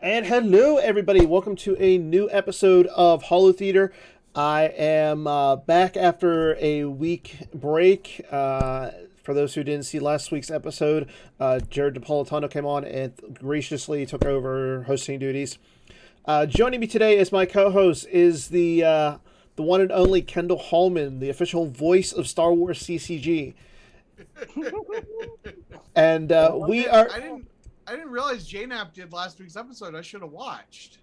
And hello, everybody. Welcome to a new episode of Hollow Theater. I am back after a week break. For those who didn't see last week's episode, Jared Napolitano came on and graciously took over hosting duties. Joining me today as my co-host is the one and only Kendall Hallman, the official voice of Star Wars CCG. And we are. I didn't realize JNAP did last week's episode. I should have watched.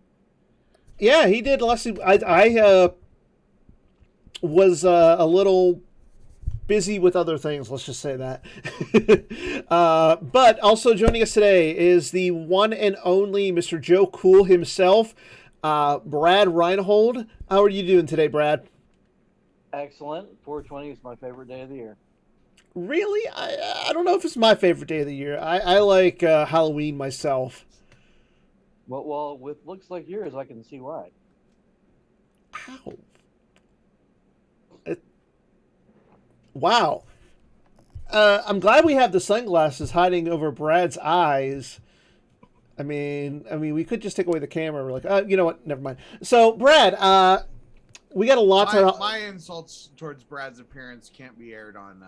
Yeah, he did last week. I was a little busy with other things. Let's just say that. But also joining us today is the one and only Mr. Joe Cool himself, Brad Reinhold. How are you doing today, Brad? Excellent. 420 is my favorite day of the year. Really? I don't know if it's my favorite day of the year. I like Halloween myself. Well, with looks like yours, I can see why. Ow. Wow. I'm glad we have the sunglasses hiding over Brad's eyes. I mean, we could just take away the camera. We're like, you know what? Never mind. So, Brad, we got a lot to. My insults towards Brad's appearance can't be aired on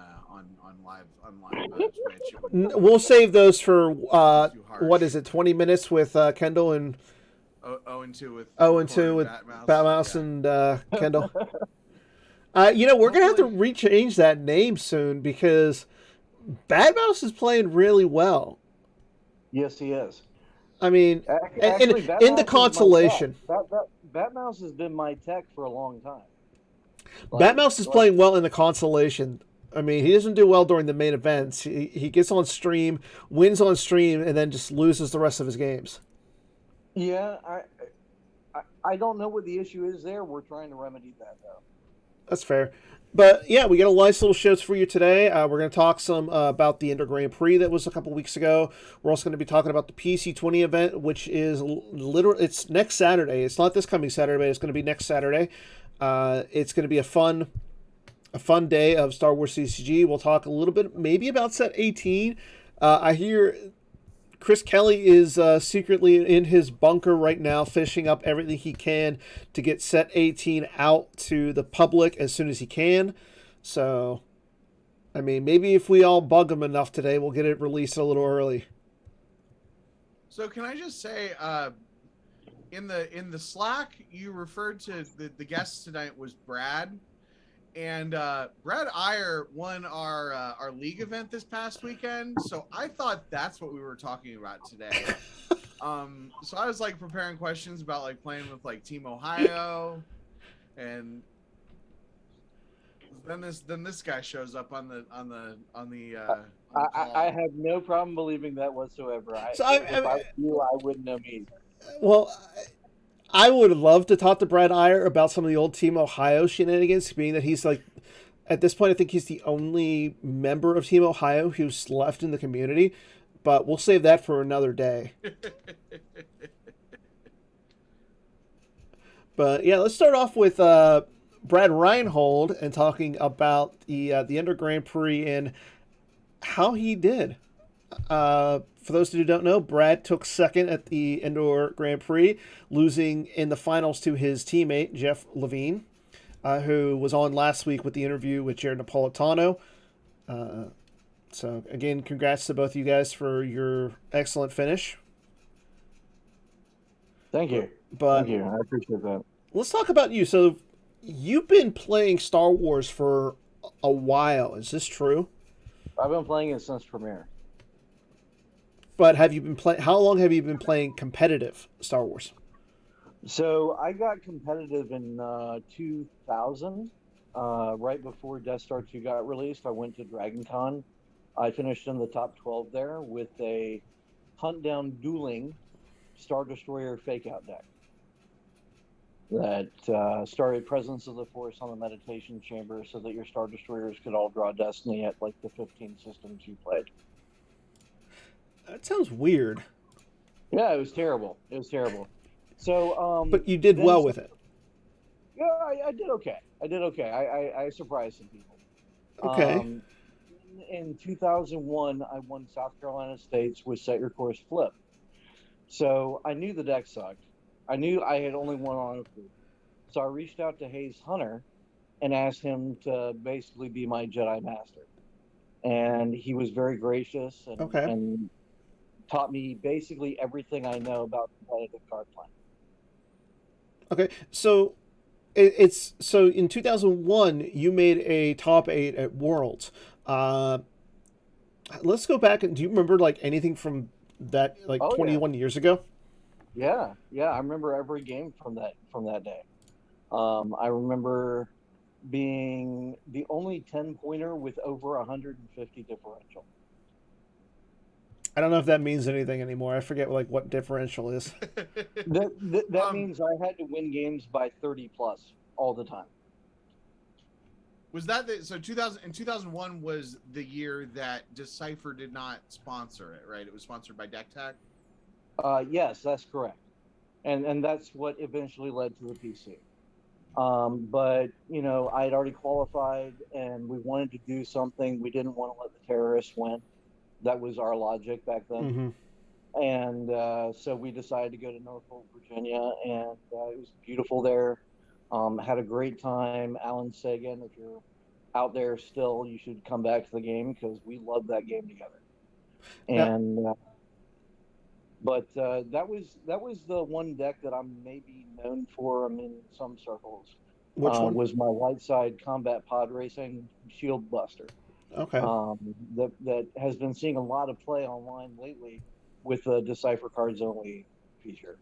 live Twitch. We'll save those for what is it? 20 minutes with Kendall and. 0-2 with. 0-2 with Batmouse and Kendall. We're gonna have to rechange that name soon because Batmouse is playing really well. Yes, he is. I mean, actually, in the consolation. Batmouse has been my tech for a long time. Batmouse is playing well in the consolation. I mean, he doesn't do well during the main events. He gets on stream, wins on stream, and then just loses the rest of his games. Yeah, I don't know what the issue is there. We're trying to remedy that, though. That's fair. But yeah, we got a nice little shows for you today. We're going to talk some about the Indoor Grand Prix that was a couple weeks ago. We're also going to be talking about the Pc20 event, which is it's next Saturday. It's not this coming Saturday, but it's going to be next Saturday. It's going to be a fun day of Star Wars CCG. We'll talk a little bit maybe about Set 18. I hear Chris Kelly is secretly in his bunker right now, finishing up everything he can to get Set 18 out to the public as soon as he can. So, I mean, maybe if we all bug him enough today, we'll get it released a little early. So, can I just say, in the Slack, you referred to the guest tonight was Brad. And Brad Iyer won our league event this past weekend, so I thought that's what we were talking about today. So I was like preparing questions about like playing with like Team Ohio, and then this guy shows up on the. I have no problem believing that whatsoever. If I were you, I wouldn't know me either. Well, I would love to talk to Brad Iyer about some of the old Team Ohio shenanigans, being that he's like, at this point, I think he's the only member of Team Ohio who's left in the community, but we'll save that for another day. But yeah, let's start off with Brad Reinhold and talking about the Indoor Grand Prix and how he did. For those who don't know, Brad took second at the Indoor Grand Prix, losing in the finals to his teammate, Jeff Levine, who was on last week with the interview with Jared Napolitano. So, again, congrats to both of you guys for your excellent finish. Thank you. Thank you. I appreciate that. Let's talk about you. So, you've been playing Star Wars for a while. Is this true? I've been playing it since premiere. But have you been how long have you been playing competitive Star Wars? So I got competitive in 2000, right before Death Star 2 got released. I went to Dragon Con. I finished in the top 12 there with a hunt down dueling Star Destroyer fake out deck that started Presence of the Force on the meditation chamber so that your Star Destroyers could all draw Destiny at like the 15 systems you played. That sounds weird. Yeah, it was terrible. So, but you did well with it. Yeah, I did okay. I surprised some people. Okay. In 2001, I won South Carolina States with Set Your Course Flip. So I knew the deck sucked. I knew I had only one honor pool. So I reached out to Hayes Hunter and asked him to basically be my Jedi Master. And he was very gracious Okay. and taught me basically everything I know about competitive card playing. Okay. So it's so in 2001 you made a top 8 at Worlds. Uh, let's go back and do you remember like anything from that like Oh yeah, 21 years ago? yeah. I remember every game from that day. I remember being the only 10 pointer with over 150 differential. I don't know if that means anything anymore. I forget like what differential is. That um, means I had to win games by 30 plus all the time. was that so 2000 in 2001 was the year that Decipher did not sponsor it, right? It was sponsored by Deck Tech. Yes, that's correct, and that's what eventually led to the PC. But I had already qualified, and we wanted to do something. We didn't want to let the terrorists win. That was our logic back then. Mm-hmm. And so we decided to go to Norfolk, Virginia, and it was beautiful there. Had a great time. Alan Sagan, if you're out there still, you should come back to the game because we loved that game together. Now, And but that was the one deck that I'm maybe known for. I'm in some circles. which one? Was my light side combat pod racing shield buster. Okay. That has been seeing a lot of play online lately with the Decipher cards only feature.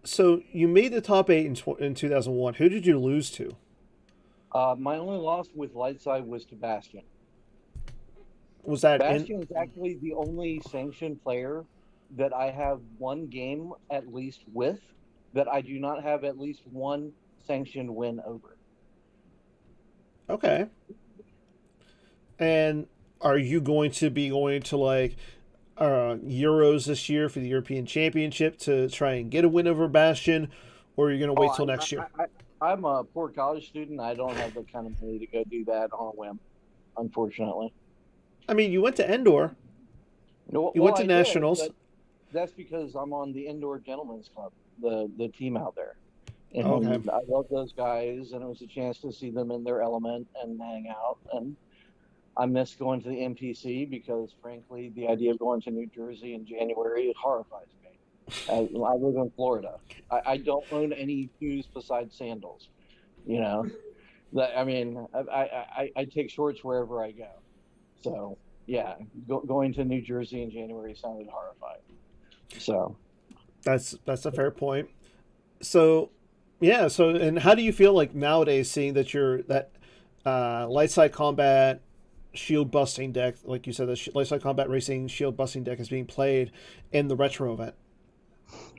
So you made the top 8 in 2001. Who did you lose to? My only loss with Lightside was to Bastion. Was that in? Bastion is actually the only sanctioned player that I have one game at least with that I do not have at least one sanctioned win over. Okay. And are you going to be going to like Euros this year for the European Championship to try and get a win over Bastion, or are you going to Oh, wait till next year? I'm a poor college student. I don't have the kind of money to go do that on a whim, unfortunately. I mean, you went to Endor, No, you well, went to I did, Nationals. but that's because I'm on the Indoor Gentlemen's Club, the team out there, Okay. and I love those guys, and it was a chance to see them in their element and hang out. And I miss going to the MPC because, frankly, the idea of going to New Jersey in January horrifies me. I live in Florida. I don't own any shoes besides sandals. You know, I mean, I take shorts wherever I go. So yeah, going to New Jersey in January sounded horrifying. So That's a fair point. So, yeah. So, and how do you feel like nowadays, seeing that you're that light side combat shield busting deck, like you said, the light side combat racing shield busting deck is being played in the retro event?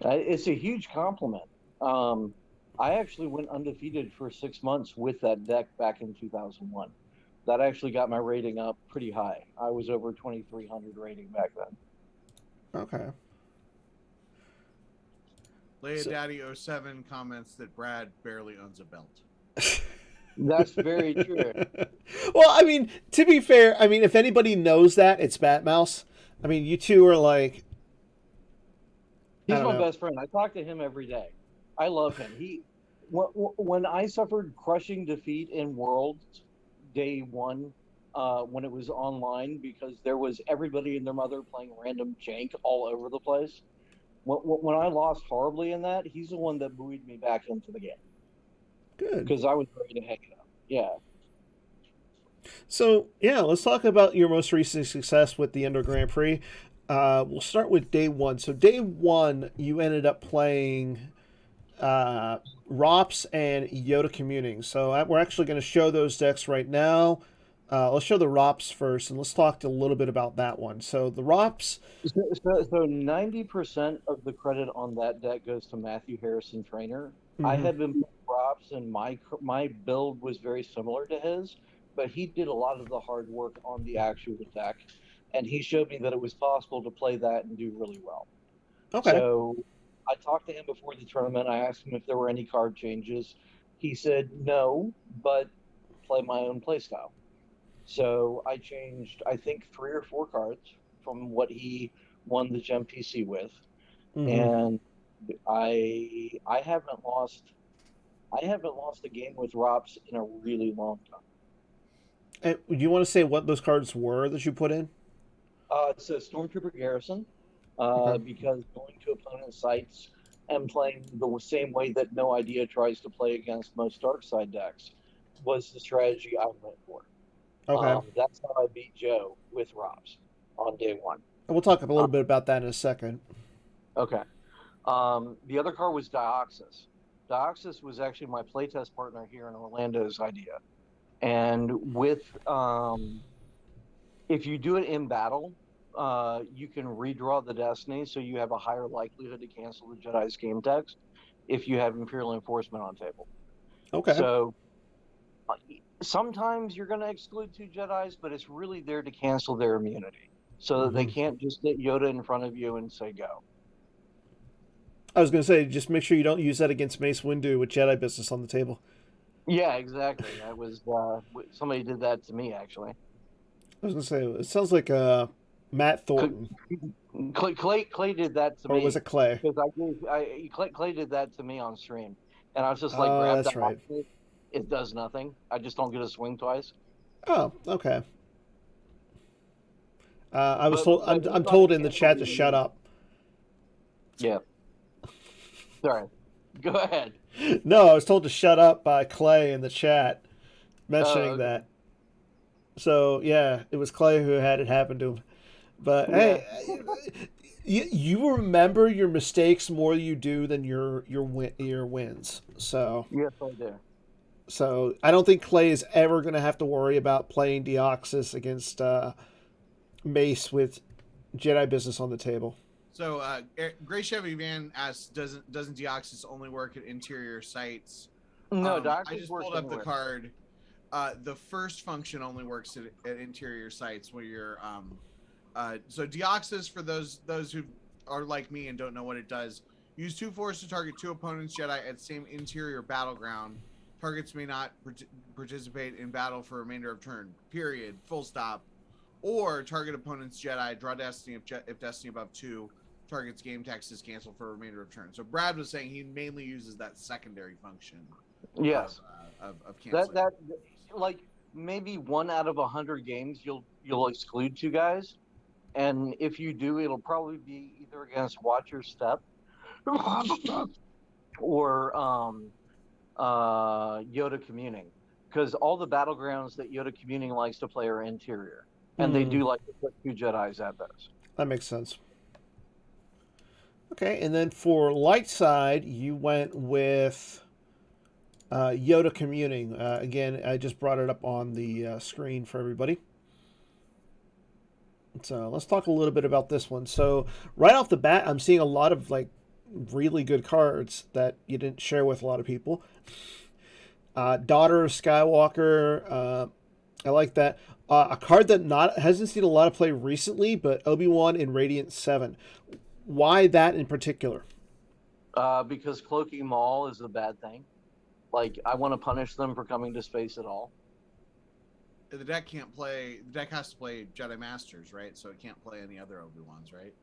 it's a huge compliment. Um, I actually went undefeated for 6 months with that deck back in 2001. That actually got my rating up pretty high. I was over 2,300 rating back then. Okay. Leia So, Daddy 07 comments that Brad barely owns a belt. That's very true. well, I mean, to be fair, I mean, if anybody knows that, it's Bat Mouse. I mean, you two are like, I He's don't my know. best friend. I talk to him every day. I love him. When I suffered crushing defeat in Worlds day one, when it was online because there was everybody and their mother playing random jank all over the place. When I lost horribly in that, he's the one that buoyed me back into the game Good. because I was ready to hang it up. Yeah. So, yeah, let's talk about your most recent success with the Indoor Grand Prix. We'll start with day one. So, day one, you ended up playing ROPS and Yoda Communing. So, we're actually going to show those decks right now. Let's show the ROPS first, and let's talk a little bit about that one. So, the ROPS. So 90% of the credit on that deck goes to Matthew Harrison Trainer. I Mm-hmm. had been playing props, and my build was very similar to his, but he did a lot of the hard work on the actual deck, and he showed me that it was possible to play that and do really well. Okay. So I talked to him before the tournament. I asked him if there were any card changes. He said no, but play my own playstyle. So I changed, I think, 3 or 4 cards from what he won the Gem PC with. and I haven't lost a game with Rops in a really long time. And do you want to say what those cards were that you put in? So Stormtrooper Garrison, Okay. because going to opponent sites and playing the same way that No Idea tries to play against most dark side decks was the strategy I went for. Okay. That's how I beat Joe with Robs on day one. And we'll talk a Uh, little bit about that in a second. okay. The other card was Dioxys. Dioxys was actually my playtest partner here in Orlando's idea. And with if you do it in battle, you can redraw the destiny, so you have a higher likelihood to cancel the Jedi's game text if you have Imperial Enforcement on table. Okay. So sometimes you're going to exclude two Jedi's, but it's really there to cancel their immunity, so that they can't just get Yoda in front of you and say go. I was going to say, just make sure you don't use that against Mace Windu with Jedi business on the table. Yeah, exactly. That was somebody did that to me actually. I was going to say, it sounds like Matt Thornton. Clay did that to me. Or was it Clay? Because Clay did that to me on stream, and I was just like, Oh, grab that's that. right. It does nothing. I just don't get a swing twice. Oh, okay. I'm told in the chat to shut up. Yeah. Sorry. Go ahead. No, I was told to shut up by Clay in the chat, mentioning okay. that. So yeah, it was Clay who had it happen to him. But Yeah. hey, you remember your mistakes more you do than your wins. So Yes, I do. so I don't think Clay is ever going to have to worry about playing Deoxys against Mace with Jedi business on the table. So Gray Chevy Van asks, doesn't Deoxys only work at interior sites? No, I just pulled up the card. The first function only works at interior sites where you're so Deoxys, for those who are like me and don't know what it does, use 2 force to target 2 opponents Jedi at same interior battleground. Targets may not participate in battle for remainder of turn. Period. Full stop. Or target opponent's Jedi, draw Destiny if Destiny above 2. Target's game text is canceled for a remainder of turn. So Brad was saying he mainly uses that secondary function. Yes. Of canceling. That like maybe 1 out of 100 games you'll exclude 2 guys, and if you do, it'll probably be either against Watch Your Step or Yoda Communing, because all the battlegrounds that Yoda Communing likes to play are interior, and they do like to put 2 Jedis at those. That makes sense. Okay, and then for light side, you went with Yoda Communing. Again, I just brought it up on the screen for everybody. So let's talk a little bit about this one. So right off the bat, I'm seeing a lot of like really good cards that you didn't share with a lot of people. Daughter of Skywalker. I like that. A card that hasn't seen a lot of play recently, but Obi-Wan in Radiant 7. Why that in particular? Because cloaking Maul is a bad thing. Like, I want to punish them for coming to space at all. The deck can't play. The deck has to play Jedi Masters, right? So it can't play any other Obi-Wans, right?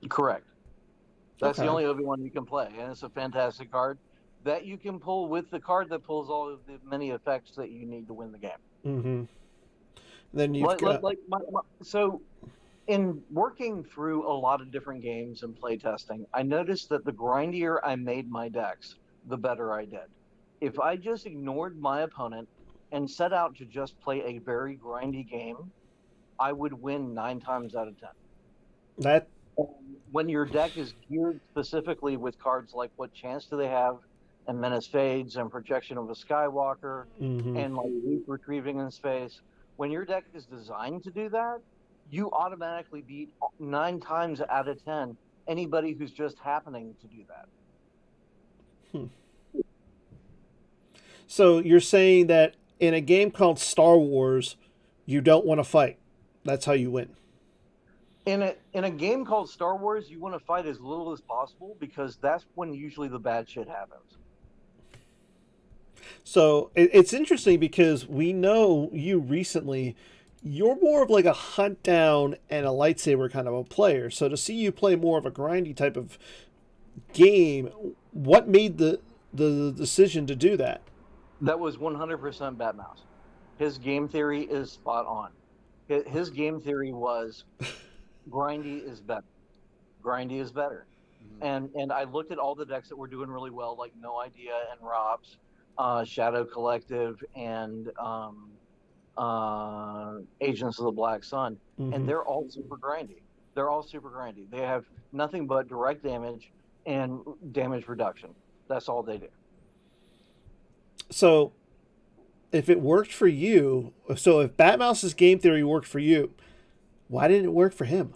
Correct. That's Okay. the only Obi-Wan you can play, and it's a fantastic card that you can pull with the card that pulls all of the many effects that you need to win the game. Mm-hmm. Then you've got... So, in working through a lot of different games and playtesting, I noticed that the grindier I made my decks, the better I did. If I just ignored my opponent and set out to just play a very grindy game, I would win 9 times out of 10. That when your deck is geared specifically with cards like What Chance Do They Have, and Menace Fades, and Projection of a Skywalker, and like Loop Retrieving in Space, when your deck is designed to do that, you automatically beat 9 times out of 10 anybody who's just happening to do that. So you're saying that in a game called Star Wars, you don't want to fight. That's how you win. In a game called Star Wars, you want to fight as little as possible, because that's when usually the bad shit happens. So it's interesting because we know you recently, you're more of like a hunt down and a lightsaber kind of a player. So to see you play more of a grindy type of game. What made the decision to do that? That was 100% Batmouse. His game theory is spot on. His game theory was grindy is better. Grindy is better. And I looked at all the decks that were doing really well, like No Idea and Robs, Shadow Collective, and Agents of the Black Sun, and they're all super grindy. They're all super grindy. They have nothing but direct damage and damage reduction. That's all they do. So, if it worked for you, so if Batmouse's game theory worked for you, why didn't it work for him?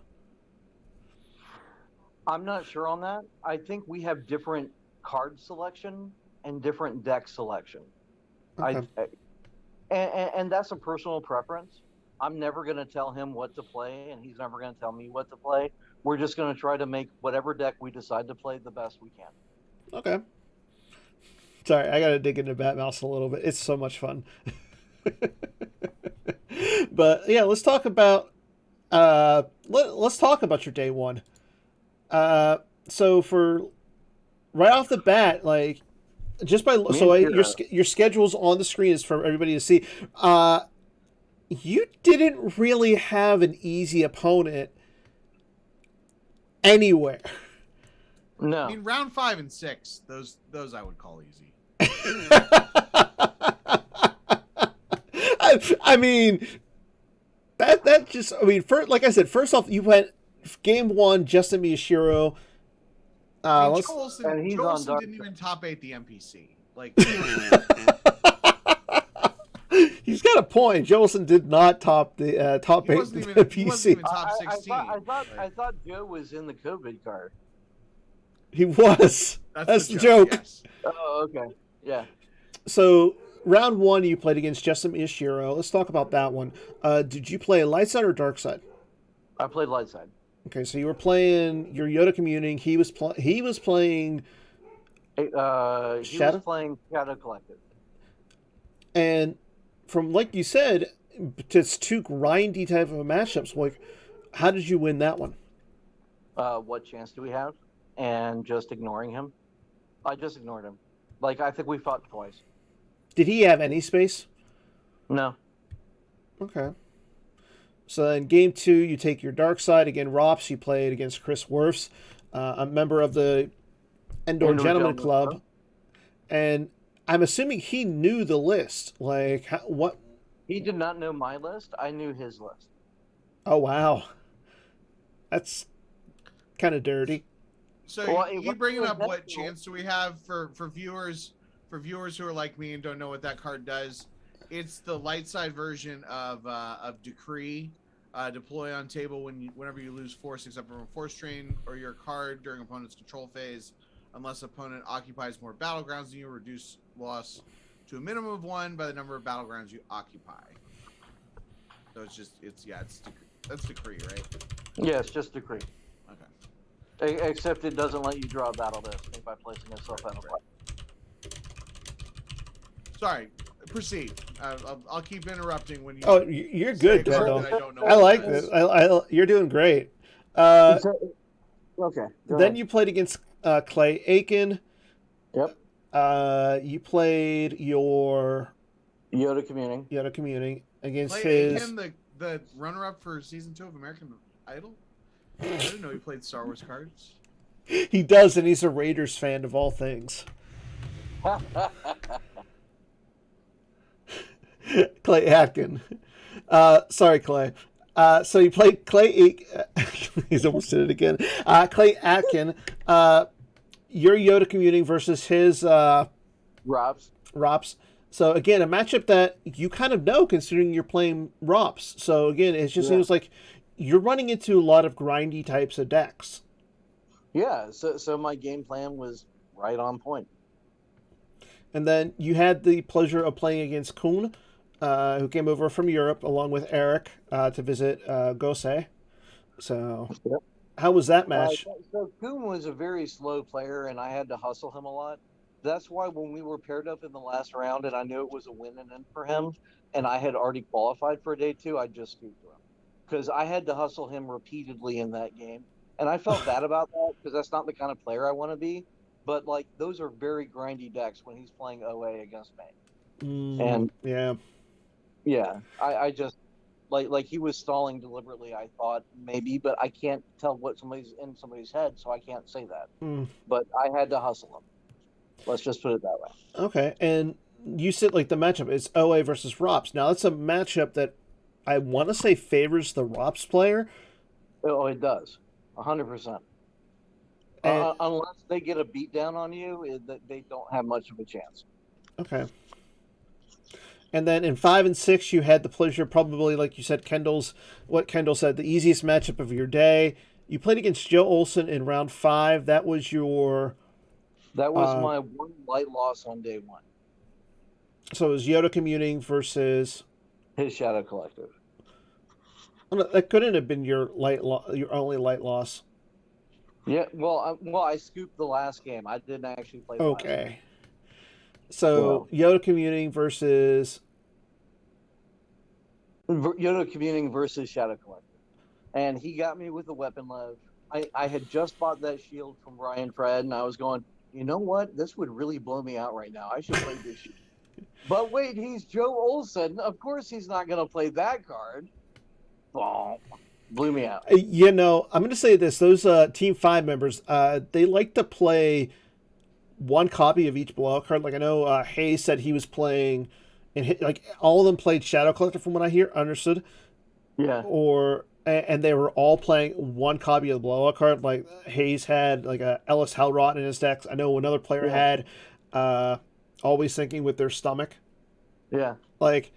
I'm not sure on that. I think we have different card selection and different deck selection. Okay. And that's a personal preference. I'm never going to tell him what to play, and he's never going to tell me what to play. We're just going to try to make whatever deck we decide to play the best we can. Okay. Sorry, I got to dig into Batmouse a little bit. It's so much fun. But yeah, let's talk about let's talk about your day one. So for right off the bat, like just by your schedule's on the screen is for everybody to see. You didn't really have an easy opponent anywhere. No. I mean, round 5 and 6, those I would call easy. I mean, that just, I mean, like I said, first off, you went game 1, Justin Miyashiro. Joel Olsen didn't even top 8 the NPC. Like, he's got a point. Jolson did not top the top 8 the PC. He wasn't even top 16. I thought Joe was in the COVID card. He was. That's the joke. Yes. Oh, okay. Yeah. So round 1, you played against Justin Miyashiro. Let's talk about that one. Did you play light side or dark side? I played light side. Okay, so you were playing your Yoda communing. He was playing. He was playing Shadow Collective. And from like you said, it's two grindy type of matchups. Like, how did you win that one? What chance do we have? And just ignoring him. I just ignored him. Like, I think we fought twice. Did he have any space? No. Okay. So in game 2, you take your dark side. Again, Rops, you played against Chris Werfs, a member of the Endor Gentleman Club. And I'm assuming he knew the list. Like, what? He did not know my list. I knew his list. Oh, wow. That's kind of dirty. So you bringing up what chance do we have for viewers who are like me and don't know what that card does? It's the light side version of Decree. Deploy on table whenever you lose force except from a force train or your card during opponent's control phase. Unless opponent occupies more battlegrounds than you, reduce loss to a minimum of 1 by the number of battlegrounds you occupy. So that's Decree, right? Yeah, it's just Decree. Okay. Except it doesn't let you draw a battle disc by placing itself out of play. Sorry, proceed. I'll keep interrupting when you. Oh, you're good, Kendall. I like this. You're doing great. Okay. Then you played against Clay Aiken. Yep. You played your Yoda communing against Clay Aiken, the runner-up for season 2 of American Idol. I didn't know he played Star Wars cards. He does, and he's a Raiders fan of all things. Clay Atkin. Sorry, Clay. So you played Clay. He's almost did it again. Clay Atkin. Your Yoda commuting versus his Robs. So again, a matchup that you kind of know, considering you're playing Rops. So again, it just seems like you're running into a lot of grindy types of decks. Yeah. So my game plan was right on point. And then you had the pleasure of playing against Kuhn, who came over from Europe along with Eric to visit Gosei. So, how was that match? So Kuhn was a very slow player, and I had to hustle him a lot. That's why when we were paired up in the last round, and I knew it was a win and end for him, and I had already qualified for day 2, I just scooped him because I had to hustle him repeatedly in that game, And I felt bad about that because that's not the kind of player I want to be. But like those are very grindy decks when he's playing OA against me. And Yeah. yeah, I just like he was stalling deliberately, I thought maybe, but I can't tell what somebody's in somebody's head, so I can't say that. But I had to hustle him. Let's just put it that way. Okay. And you said like the matchup is OA versus Rops. Now that's a matchup that I want to say favors the Rops player. Oh, it does, 100%. And Unless they get a beat down on you, they don't have much of a chance. okay. And then in 5 and 6, you had the pleasure, probably like you said, what Kendall said, the easiest matchup of your day. You played against Joe Olson in round 5. That was your. That was my one light loss on day 1. So it was Yoda commuting versus His Shadow Collective. Oh, no, that couldn't have been your your only light loss. Yeah, well, I scooped the last game. I didn't actually play. Okay. So Yoda commuting versus Yoda commuting versus Shadow Collective, and he got me with the weapon love. I had just bought that shield from Brian Fred, and I was going, you know what? This would really blow me out right now. I should play this shield. But wait, he's Joe Olson. Of course, he's not going to play that card. Boom. Blew me out. You know, I'm going to say this: those Team 5 members, they like to play one copy of each blowout card. Like I know Hayes said he was playing, and like all of them played Shadow Collector from what I understood. Yeah. And they were all playing one copy of the blowout card. Like Hayes had like a Ellis Hellrot in his decks. I know another player had Always Thinking with Their Stomach. Yeah. Like,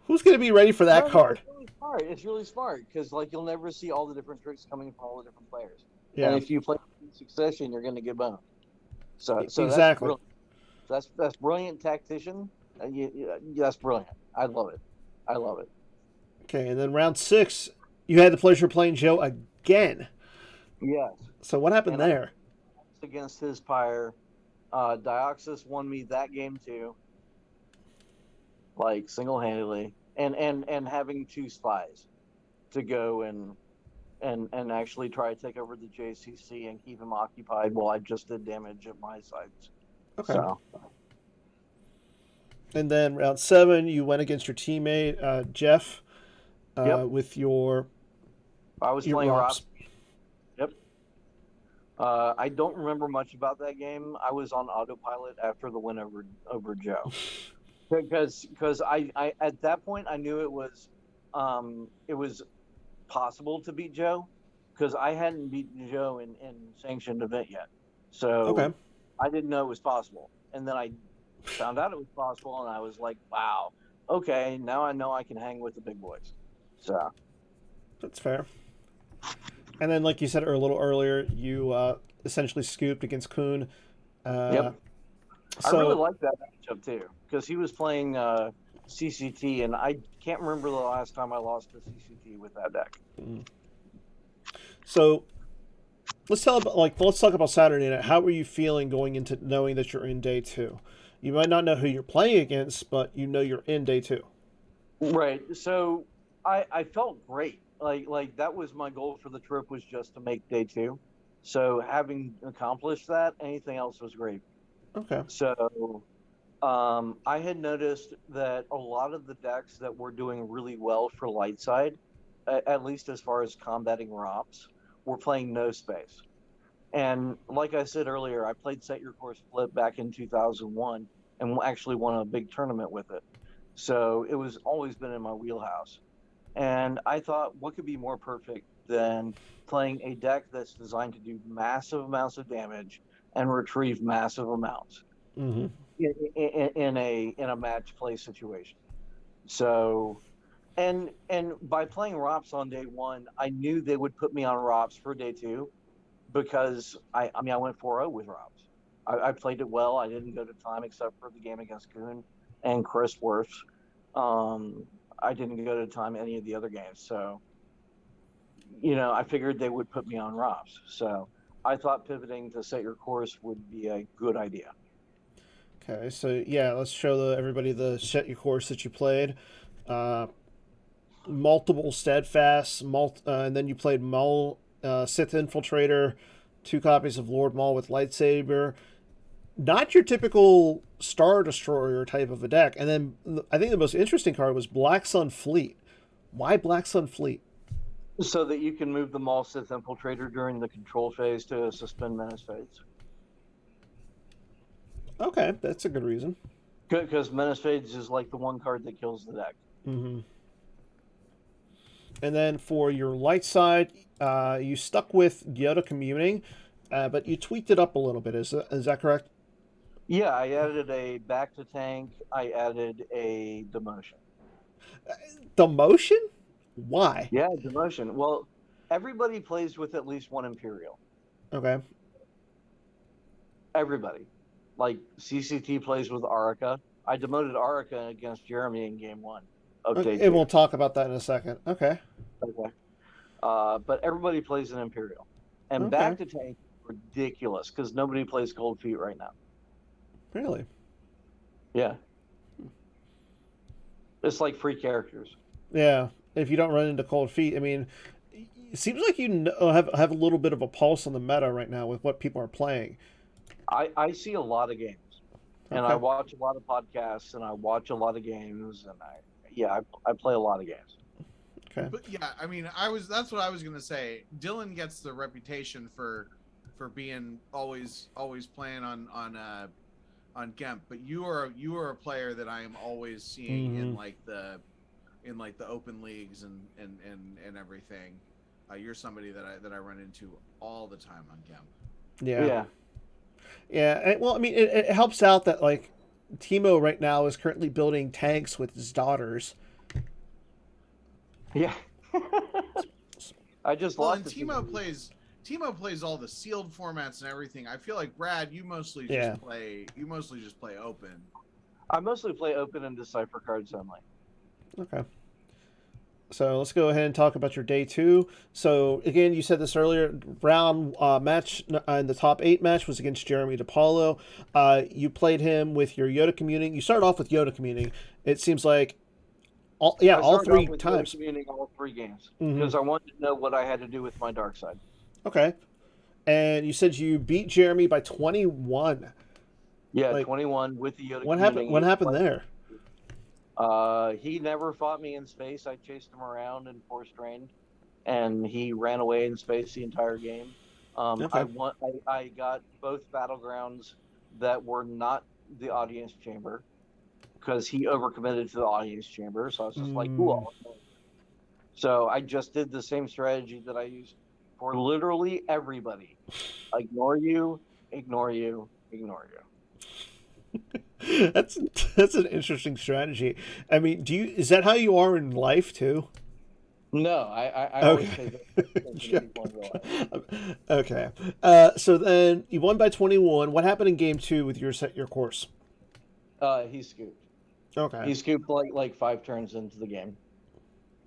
who's going to be ready for that card? It's really smart. It's really smart because like you'll never see all the different tricks coming from all the different players. Yeah. And if you play in succession, you're going to get boned. So exactly. That's brilliant tactician. That's brilliant. I love it. I love it. Okay, and then round 6, you had the pleasure of playing Joe again. Yes. So what happened there? Against his pyre, Dioxys won me that game too, like single-handedly, and having 2 spies to go and actually try to take over the JCC and keep him occupied while I just did damage at my sides. Okay. So. And then round 7, you went against your teammate Jeff with your. I was playing Rops. Yep. I don't remember much about that game. I was on autopilot after the win over Joe, because I at that point I knew it was possible to beat Joe, because I hadn't beaten Joe in sanctioned event yet, so I didn't know it was possible, and then I found out it was possible, and I was like, wow, okay, now I know I can hang with the big boys. So that's fair. And then, like you said a little earlier, you essentially scooped against Kuhn. Yep. So, I really liked that matchup too, because he was playing CCT, and I can't remember the last time I lost to CCT with that deck. So let's talk about Saturday night. How were you feeling going into knowing that you're in day 2? You might not know who you're playing against, but you know you're in day 2. Right. So I felt great. Like that was my goal for the trip, was just to make day 2. So having accomplished that, anything else was great. Okay. So I had noticed that a lot of the decks that were doing really well for light side, at least as far as combating ROPs, were playing no space. And like I said earlier, I played Set Your Course Flip back in 2001 and actually won a big tournament with it. So it was always been in my wheelhouse. And I thought, what could be more perfect than playing a deck that's designed to do massive amounts of damage and retrieve massive amounts in a match play situation. So, and by playing ROPS on day 1, I knew they would put me on ROPS for day 2, because I went 4-0 with ROPS. I played it well. I didn't go to time except for the game against Kuhn and Chris Worth. I didn't go to time any of the other games. So, I figured they would put me on ROPS. So I thought pivoting to Set Your Course would be a good idea. Okay, so yeah, let's show everybody the Set Your Course that you played. Multiple Steadfast, and then you played Mull Sith Infiltrator, 2 copies of Lord Maul with lightsaber. Not your typical Star Destroyer type of a deck. And then I think the most interesting card was Black Sun Fleet. Why Black Sun Fleet? So that you can move the Maul Sith Infiltrator during the control phase to suspend menace phase. Okay, that's a good reason. Because menace phase is like the one card that kills the deck. Mm-hmm. And then for your light side, you stuck with Yoda Communing, but you tweaked it up a little bit. Is that correct? Yeah, I added a back to tank. I added a demotion. Demotion? Why? Yeah, demotion. Well, everybody plays with at least one Imperial. Okay. Everybody. Like, CCT plays with Arica. I demoted Arica against Jeremy in game 1 of day 2. And we'll talk about that in a second. Okay. Okay. But everybody plays an Imperial. And back to tank is ridiculous because nobody plays Cold Feet right now. Really? Yeah. It's like free characters. Yeah. If you don't run into Cold Feet, I mean, it seems like you have a little bit of a pulse on the meta right now with what people are playing. I see a lot of games. And I watch a lot of podcasts, and I watch a lot of games, and I play a lot of games. Okay. But yeah, I mean, that's what I was gonna say. Dylan gets the reputation for being always playing on Gemp, but you are a player that I am always seeing in like the open leagues and everything. You're somebody that I run into all the time on Gemp. Yeah. Yeah. Well, I mean, it helps out that like Timo right now is currently building tanks with his daughters. Yeah. I just well, lost. And Timo plays all the sealed formats and everything. I feel like Brad, you mostly just play open. I mostly play open and Decipher cards only. Okay. So let's go ahead and talk about your day 2. So again, you said this earlier. Round match in the top 8 match was against Jeremy DePaulo. You played him with your Yoda Communing. You started off with Yoda Communing. It seems like all 3 times. Yoda Communing all 3 games because I wanted to know what I had to do with my dark side. Okay. And you said you beat Jeremy by 21. Yeah, 21 with the Yoda What Communing. What happened there? He never fought me in space. I chased him around and force trained, and he ran away in space the entire game. I got both battlegrounds that were not the audience chamber because he overcommitted to the audience chamber. So I was just like, cool. So I just did the same strategy that I used for literally everybody. Ignore you, ignore you, ignore you. That's an interesting strategy. I mean, is that how you are in life too? No, I always say that. Okay. So then you won by 21. What happened in game 2 with your course? He scooped. Okay. He scooped like 5 turns into the game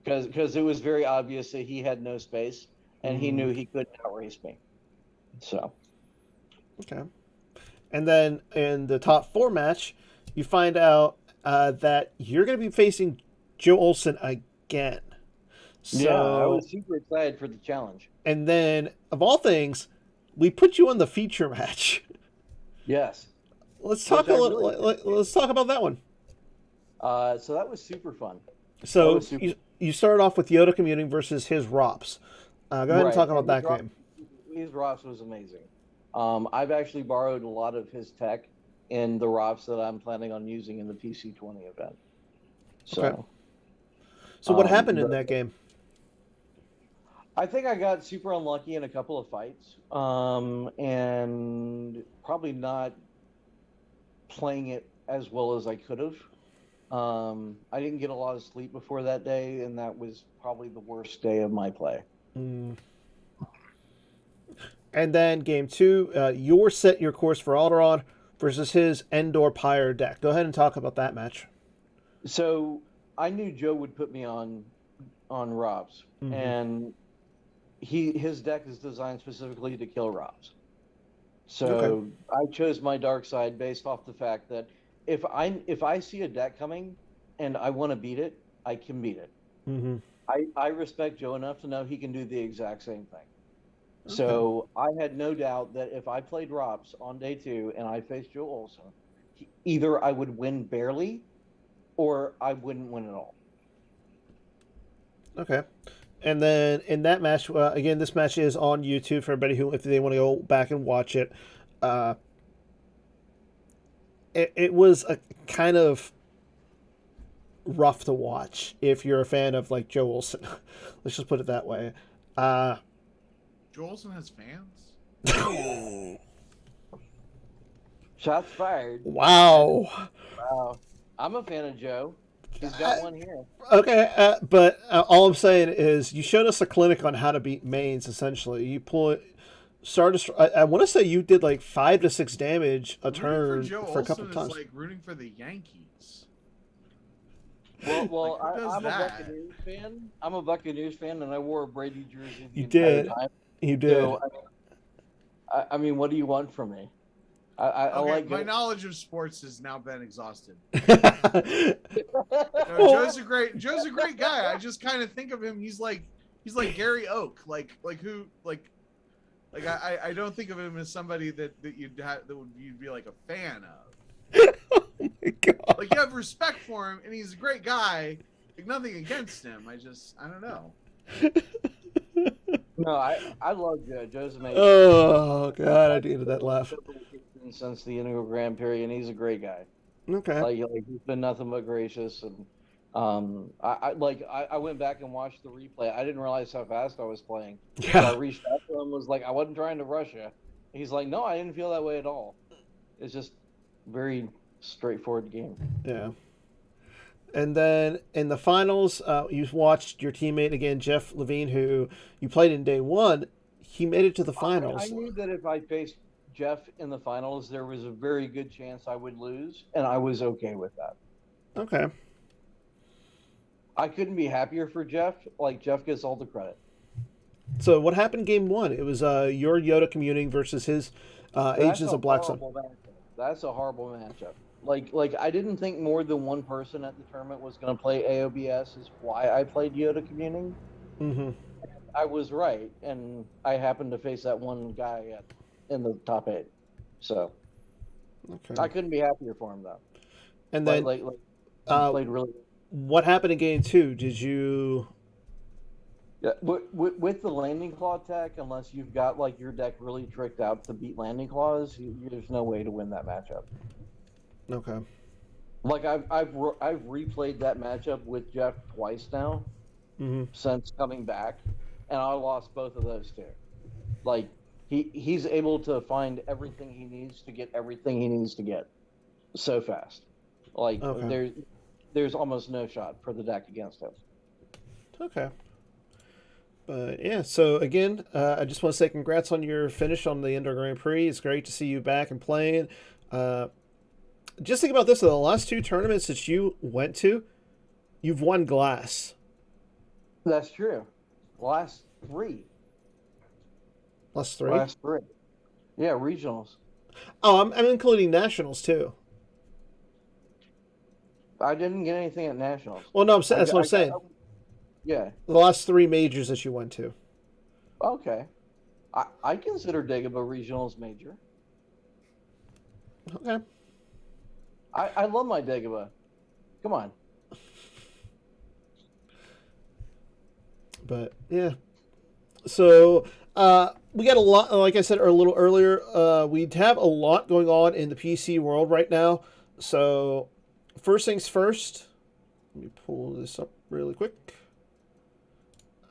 because it was very obvious that he had no space and he knew he couldn't outrace me. So. Okay. And then in the top 4 match, you find out that you're going to be facing Joe Olsen again. So, yeah, I was super excited for the challenge. And then, of all things, we put you on the feature match. Yes. Let's talk let's talk about that one. So that was super fun. So you started off with Yoda Commuting versus his ROPS. Go ahead and talk about that game. His ROPS was amazing. I've actually borrowed a lot of his tech in the ROPS that I'm planning on using in the Pc20 event. So what happened in that game? I think I got super unlucky in a couple of fights, and probably not playing it as well as I could have. I didn't get a lot of sleep before that day, and that was probably the worst day of my play. And then game 2, you set your course for Alderaan versus his Endor Pyre deck. Go ahead and talk about that match. So I knew Joe would put me on Robs, and his deck is designed specifically to kill Robs. So I chose my dark side based off the fact that if I see a deck coming and I want to beat it, I can beat it. I respect Joe enough to know he can do the exact same thing. So I had no doubt that if I played Rops on day 2 and I faced Joe Olson, either I would win barely or I wouldn't win at all. Okay. And then in that match, again, this match is on YouTube for everybody who, if they want to go back and watch it. Uh, it was a kind of rough to watch if you're a fan of like Joe Olson. Let's just put it that way. Joe Olson has fans? Shots fired. Wow. Wow. I'm a fan of Joe. He's got one here. Okay, but all I'm saying is you showed us a clinic on how to beat mains. Essentially, you pull it. I want to say you did like 5 to 6 damage a turn for a couple Olson times. Is like rooting for the Yankees. Well, like, I'm a Buccaneers fan. I'm a Buccaneers fan, and I wore a Brady jersey the You entire did. time. You did. So, I mean, what do you want from me? I like my knowledge of sports has now been exhausted. Yeah. Joe's a great guy. I just kind of think of him. He's like Gary Oak. Like I don't think of him as somebody that you'd be like a fan of. Oh my god. Like you have respect for him, and he's a great guy. Like nothing against him. I don't know. No, I love Joe. Joe's amazing. Oh god, I needed that laugh. Since the Integral Grand Prix, and he's a great guy. Okay. Like he's been nothing but gracious, and I went back and watched the replay. I didn't realize how fast I was playing. Yeah. So I reached out to him, was like, I wasn't trying to rush you. He's like, no, I didn't feel that way at all. It's just very straightforward game. Yeah. And then in the finals, you watched your teammate again, Jeff Levine, who you played in day 1. He made it to the finals. I knew that if I faced Jeff in the finals, there was a very good chance I would lose, and I was okay with that. Okay. I couldn't be happier for Jeff. Like, Jeff gets all the credit. So what happened in game 1? It was your Yoda commuting versus his Agents of Black Sun. That's a horrible matchup. Like I didn't think more than one person at the tournament was going to play AOBS. Is why I played Yoda commuting. Mm-hmm. I was right, and I happened to face that one guy in the top 8. So okay. I couldn't be happier for him though. And then he played really good. What happened in game 2? Did you? Yeah, with the landing claw tech, unless you've got like your deck really tricked out to beat landing claws, there's no way to win that matchup. Okay. Like I've replayed that matchup with Jeff twice now, since coming back, and I lost both of those two. Like he's able to find everything he needs to get everything he needs to get so fast. Like there's almost no shot for the deck against him. Okay. But yeah, so again, I just want to say congrats on your finish on the Indoor Grand Prix. It's great to see you back and playing. Just think about this: the last 2 tournaments that you went to, you've won glass. That's true. Last 3. Last 3. Last 3. Yeah, regionals. Oh, I'm including nationals too. I didn't get anything at nationals. Well, no, that's what I'm saying. Yeah. The last 3 majors that you went to. Okay. I consider Dagobah regionals major. Okay. I love my Dagobah. Come on. But yeah. So we got a lot, like I said a little earlier, we have a lot going on in the PC world right now. So first things first, let me pull this up really quick.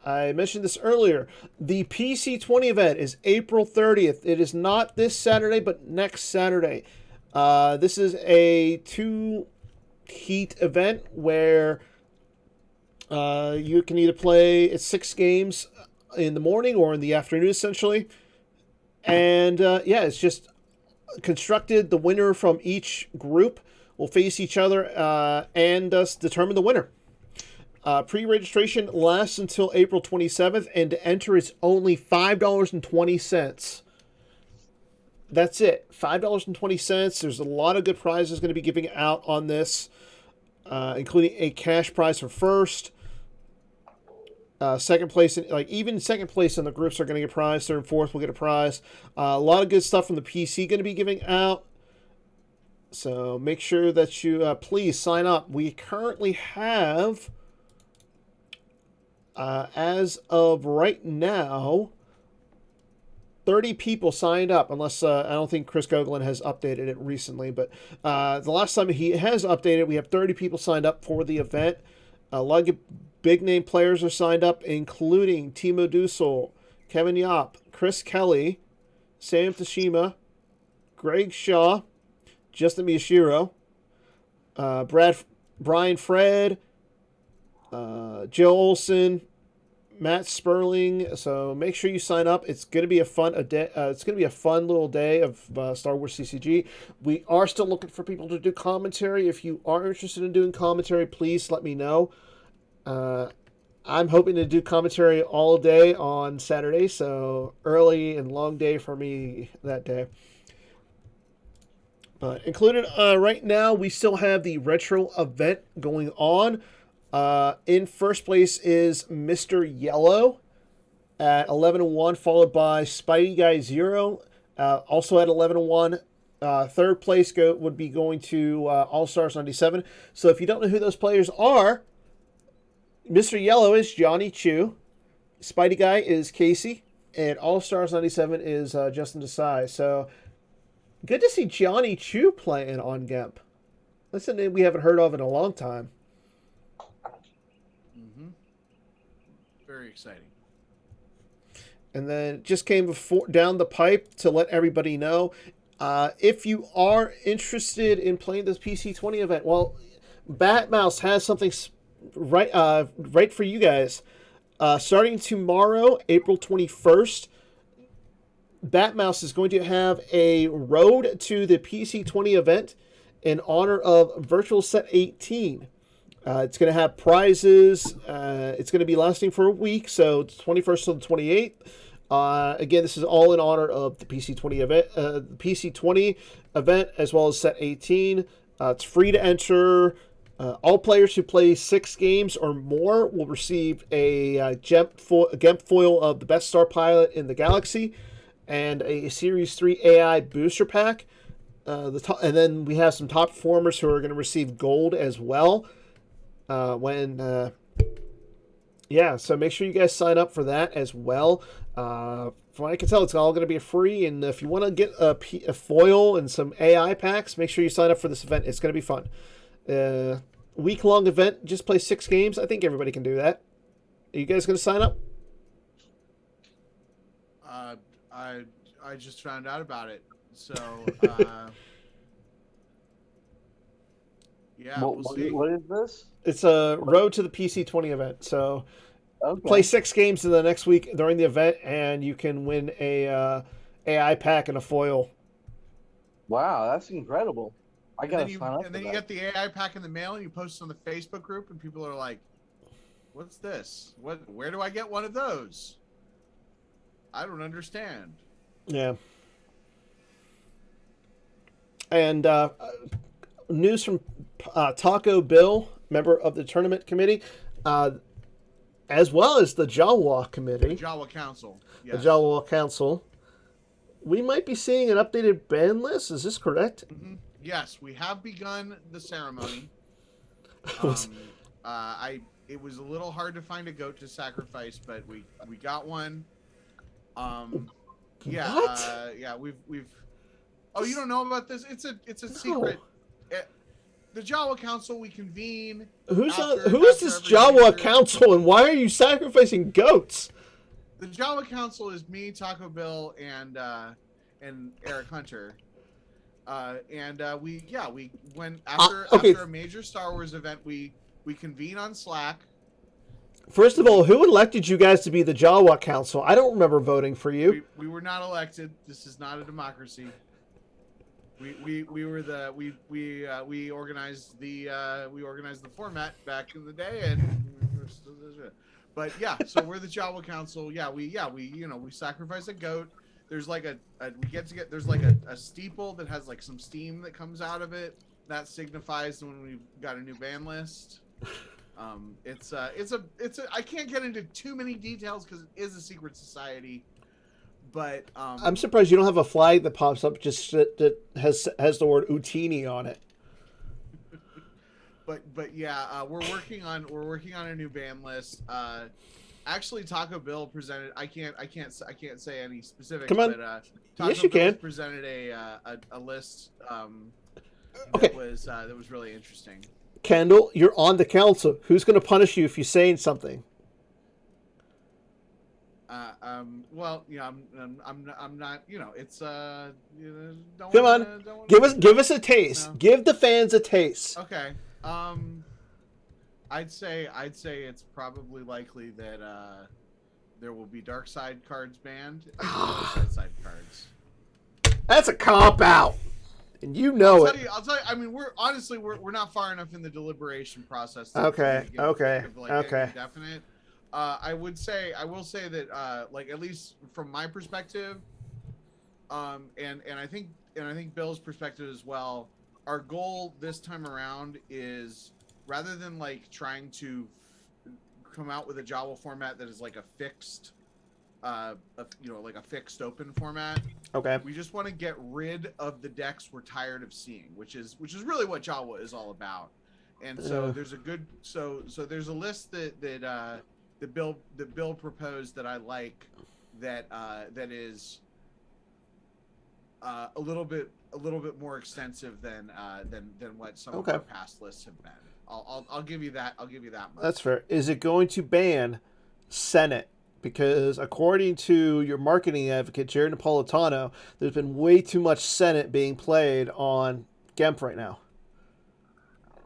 I mentioned this earlier. The Pc20 event is April 30th. It is not this Saturday, but next Saturday. This is a 2-heat event where you can either play 6 games in the morning or in the afternoon, essentially. And yeah, it's just constructed. The winner from each group will face each other and determine the winner. Pre-registration lasts until April 27th, and to enter it's only $5.20. That's it, $5.20. There's a lot of good prizes going to be giving out on this, including a cash prize for first. Second place, even second place in the groups are going to get a prize. Third and fourth will get a prize. A lot of good stuff from the PC going to be giving out. So make sure that you please sign up. We currently have, as of right now, 30 people signed up, unless I don't think Chris Goglin has updated it recently. But the last time he has updated, we have 30 people signed up for the event. A lot of big name players are signed up, including Timo Dusel, Kevin Yopp, Chris Kelly, Sam Tashima, Greg Shaw, Justin Miyashiro, Brian Fred, Joe Olson, Matt Sperling. So make sure you sign up. It's going to be a fun little day of Star Wars CCG. We are still looking for people to do commentary. If you are interested in doing commentary, please let me know. I'm hoping to do commentary all day on Saturday, so early and long day for me that day. But included right now, we still have the retro event going on. In first place is Mr. Yellow at 11-1, followed by Spidey Guy 0, also at 11-1. Third place would be going to All Stars 97. So if you don't know who those players are, Mr. Yellow is Johnny Chu, Spidey Guy is Casey, and All Stars 97 is Justin Desai. So good to see Johnny Chu playing on GEMP. That's a name we haven't heard of in a long time. Very exciting. And then just came down the pipe to let everybody know, if you are interested in playing this PC20 event, well, Batmouse has something right for you guys. Starting tomorrow, April 21st, Batmouse is going to have a road to the PC20 event in honor of Virtual Set 18. It's going to have prizes. It's going to be lasting for a week, so 21st to the 28th. Again, this is all in honor of the PC20 event, as well as Set 18. It's free to enter. All players who play 6 games or more will receive a GEMP foil of the best star pilot in the galaxy and a Series 3 AI booster pack. And then we have some top performers who are going to receive gold as well. So make sure you guys sign up for that as well. From what I can tell, it's all going to be free. And if you want to get a foil and some AI packs, make sure you sign up for this event. It's going to be fun. Week-long event, just play 6 games. I think everybody can do that. Are you guys going to sign up? I just found out about it. So, yeah, we'll see. What is this? It's a road to the PC20 event. So Okay. play 6 games in the next week during the event, and you can win a AI pack and a foil. Wow, that's incredible. I gotta sign up. And then you get the AI pack in the mail, and you post it on the Facebook group, and people are like, "What's this? Where do I get one of those? I don't understand." Yeah. And news from Taco Bill, member of the tournament committee, as well as the Jawa committee. Jawa Council. Yes. The Jawa Council. We might be seeing an updated ban list. Is this correct? Mm-hmm. Yes, we have begun the ceremony. It was a little hard to find a goat to sacrifice, but we got one. We've. Oh, you don't know about this? It's a secret. The Jawa Council, we convene. Who is this Jawa Council, and why are you sacrificing goats? The Jawa Council is me, Taco Bill, and Eric Hunter. We went after a major Star Wars event, we convene on Slack. First of all, who elected you guys to be the Jawa Council? I don't remember voting for you. We were not elected. This is not a democracy. We organized the format back in the day, and but yeah, so we're the Jawa Council. We sacrifice a goat. There's like there's like a steeple that has like some steam that comes out of it. That signifies when we've got a new ban list. I can't get into too many details because it is a secret society, but I'm surprised you don't have a flag that pops up just that has the word Utini on it. but yeah, we're working on a new ban list. Actually, Taco Bill presented. I can't say any specifics, Come on. but Yes, Taco you Bill's can. presented a list Okay. that was really interesting. Kendall, you're on the council. Who's going to punish you if you're saying something? Well, yeah, I'm not. You know, it's don't Come wanna, on, don't wanna, give us a taste. no. Give the fans a taste. Okay. I'd say it's probably likely that there will be dark side cards banned and no light side cards. That's a cop out, and you know I'll tell you. I mean, we're not far enough in the deliberation process. Okay. Give anything definite. I will say that like at least from my perspective, and I think Bill's perspective as well. Our goal this time around is rather than like trying to come out with a Jawa format that is like a fixed, like a fixed open format. Okay. We just want to get rid of the decks we're tired of seeing, which is really what Jawa is all about. And so there's a good so there's a list that Bill proposed that I like that is a little bit more extensive than what some of our past lists have been. I'll give you that. I'll give you that much. That's fair. Is it going to ban Senate? Because according to your marketing advocate, Jared Napolitano, there's been way too much Senate being played on GEMP right now.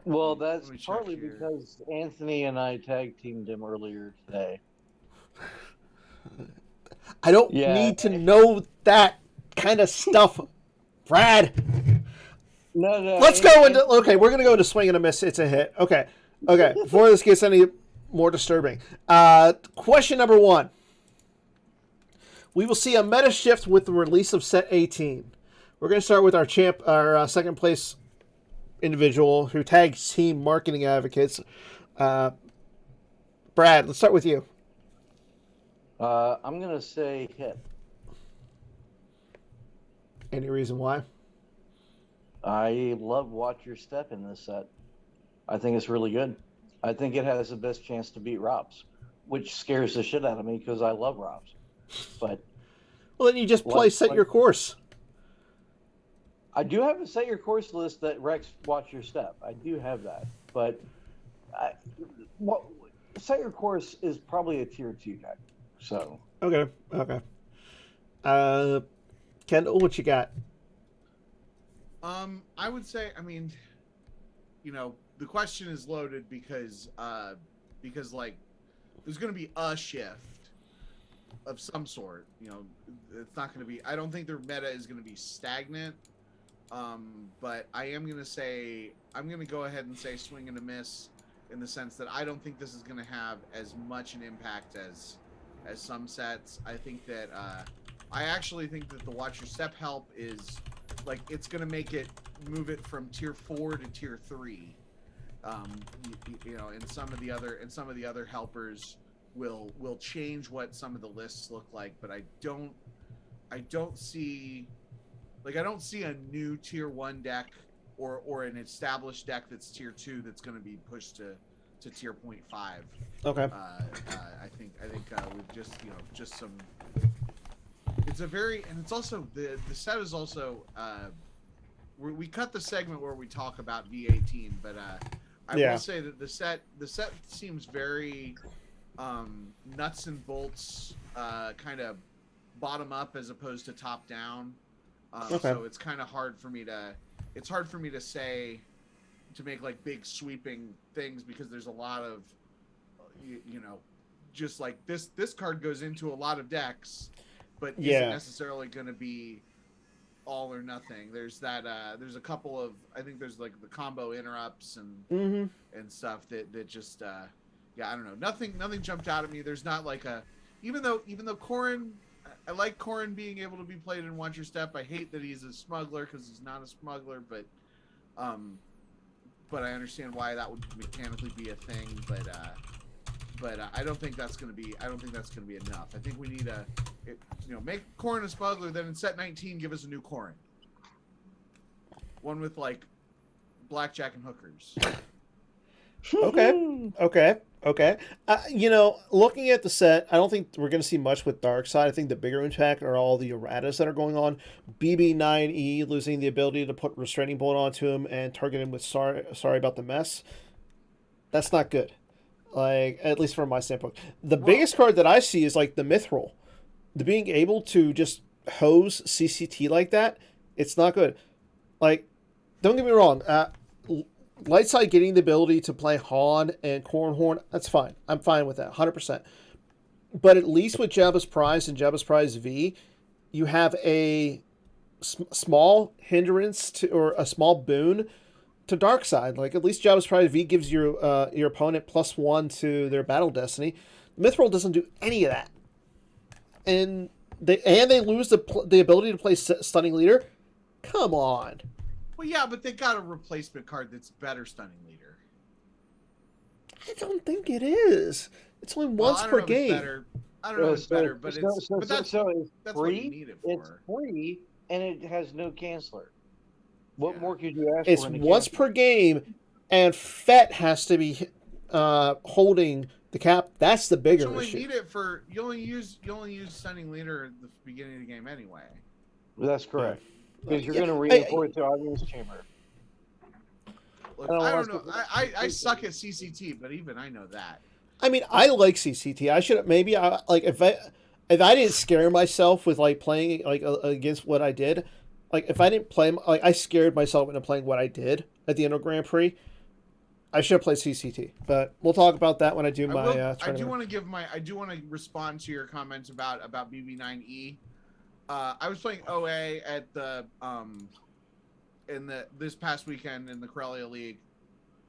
Well, that's partly because Anthony and I tag teamed him earlier today. I don't need to know that kind of stuff, Brad. No. Let's go into. Okay, we're gonna go into swing and a miss. It's a hit. Okay. Before this gets any more disturbing, question number 1. We will see a meta shift with the release of Set 18. We're gonna start with our second place individual who tags team marketing advocates. Brad, let's start with you. I'm gonna say hit. Any reason why? I love Watch Your Step in this set. I think it's really good. I think it has the best chance to beat Rob's, which scares the shit out of me because I love Rob's. But well, then you just play Set Your Course. I do have a Set Your Course list that Rex Watch Your Step. I do have that, but Set Your Course is probably a tier 2 deck. So okay. Kendall, what you got? I would say, I mean, the question is loaded because like there's going to be a shift of some sort. It's not going to be. I don't think their meta is going to be stagnant. But I am going to say I'm going to go ahead and say swing and a miss in the sense that I don't think this is going to have as much an impact as some sets. I think that I actually think that the Watch Your Step help is like it's going to make it move it from tier 4 to tier 3. And some of the other helpers will change what some of the lists look like, but I don't see a new tier 1 deck or an established deck that's tier 2 that's going to be pushed to tier 0.5. Okay. I think with just some. It's a very, and it's also the set is also we cut the segment where we talk about V18, but I will say that the set seems very nuts and bolts, kind of bottom up as opposed to top down. So it's kind of hard for me to say, to make like big sweeping things because there's a lot of, just like this card goes into a lot of decks, but isn't necessarily going to be all or nothing. There's that. There's a couple of. I think there's like the combo interrupts and stuff that just. I don't know. Nothing jumped out at me. There's not like a. Even though Corrin, I like Corrin being able to be played in Watch Your Step. I hate that he's a smuggler because he's not a smuggler. But but I understand why that would mechanically be a thing. But I don't think that's going to be. I don't think that's going to be enough. I think we need make Corrin a smuggler. Then in set 19, give us a new Corrin. One with like blackjack and hookers. Okay. Looking at the set, I don't think we're going to see much with Darkseid. I think the bigger impact are all the erratas that are going on. BB9E losing the ability to put restraining bolt onto him and target him with sorry about the mess. That's not good. Like, at least from my standpoint. The biggest card that I see is like the Mithril. The being able to just hose CCT like that, it's not good. Like, don't get me wrong. Lightside getting the ability to play Han and Cornhorn, that's fine. I'm fine with that, 100%. But at least with Jabba's Prize and Jabba's Prize V, you have a small hindrance to, or a small boon to Darkseid. Like, at least Jabba's Prize V gives your opponent +1 to their battle destiny. Mithril doesn't do any of that. And they lose the ability to play Stunning Leader? Come on. Well, yeah, but they got a replacement card that's better Stunning Leader. I don't think it is. It's only once per game. I don't know if it's better, but that's free. what you need it for. It's free, and it has no canceller. What more could you ask it's for? It's once per game, and Fett has to be holding the cap. That's the bigger issue. You only use Stunning Leader at the beginning of the game anyway. That's correct. Because you're going to reinforce the audience chamber. Look, I don't know. I suck at CCT, but even I know that. I mean, I like CCT. I should maybe if I didn't scare myself with like playing like against what I did, like if I didn't play like I scared myself into playing what I did at the Inter Grand Prix, I should have played CCT. But we'll talk about that when I do my tournament. I do want to respond to your comments about BB9E. I was playing OA at the this past weekend in the Corellia League,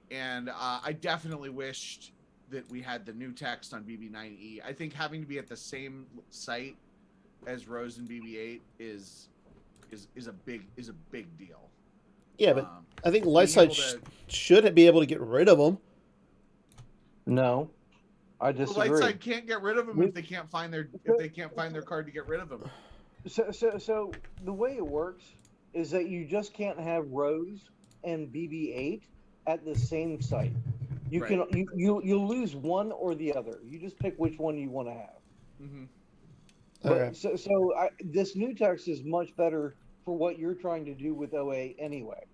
and I definitely wished that we had the new text on BB9E. I think having to be at the same site as Rose and BB8 is a big deal. Yeah, but I think Lightside should be able to get rid of them. No, I disagree. Lightside can't get rid of them if they can't find their card to get rid of them. So the way it works is that you just can't have Rose and BB8 at the same site. You'll lose one or the other. You just pick which one you want to have. Mm-hmm. Okay. This new text is much better for what you're trying to do with OA anyway.